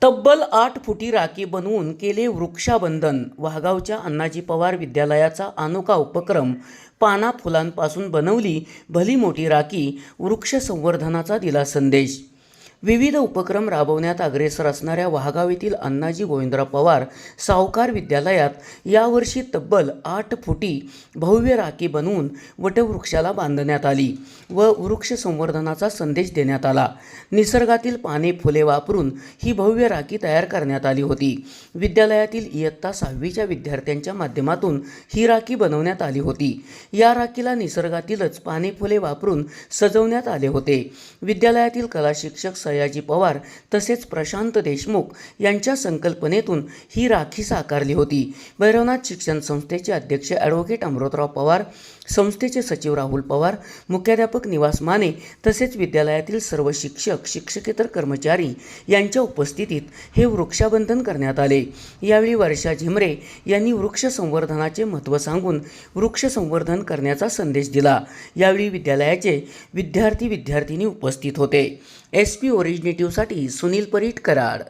तब्बल 8 फुटी राखी बनवून केले वृक्षाबंधन. वाघावच्या अण्णाजी पवार विद्यालयाचा अनोखा उपक्रम. पाना फुलांपासून बनवली भली मोठी राखी, वृक्ष संवर्धनाचा दिला संदेश. विविध उपक्रम राबवण्यात अग्रेसर असणाऱ्या वाघाव येथील अण्णाजी गोविंदराव पवार सावकार विद्यालयात यावर्षी तब्बल 8 फुटी भव्य राखी बनवून वटवृक्षाला बांधण्यात आली व वृक्ष संवर्धनाचा संदेश देण्यात आला. निसर्गातील पाने फुले वापरून ही भव्य राखी तयार करण्यात आली होती. विद्यालयातील इयत्ता 6वीच्या विद्यार्थ्यांच्या माध्यमातून ही राखी बनवण्यात आली होती. या राखीला निसर्गातीलच पाने फुले वापरून सजवण्यात आले होते. विद्यालयातील कला शिक्षक सयाजी पवार तसेच प्रशांत देशमुख यांच्या संकल्पनेतून ही राखी साकारली होती. भैरवनाथ शिक्षण संस्थेचे अध्यक्ष ॲडव्होकेट अमृतराव पवार, संस्थेचे सचिव राहुल पवार, मुख्याध्यापक निवास माने तसेच विद्यालयातील सर्व शिक्षक शिक्षकेतर कर्मचारी यांच्या उपस्थितीत हे वृक्षाबंधन करण्यात आले. यावेळी वर्षा झिमरे यांनी वृक्ष संवर्धनाचे महत्त्व सांगून वृक्ष संवर्धन करण्याचा संदेश दिला. यावेळी विद्यालयाचे विद्यार्थी विद्यार्थिनी उपस्थित होते. SP ओरिजिनेटिव्हसाठी सुनील परीट, कराड.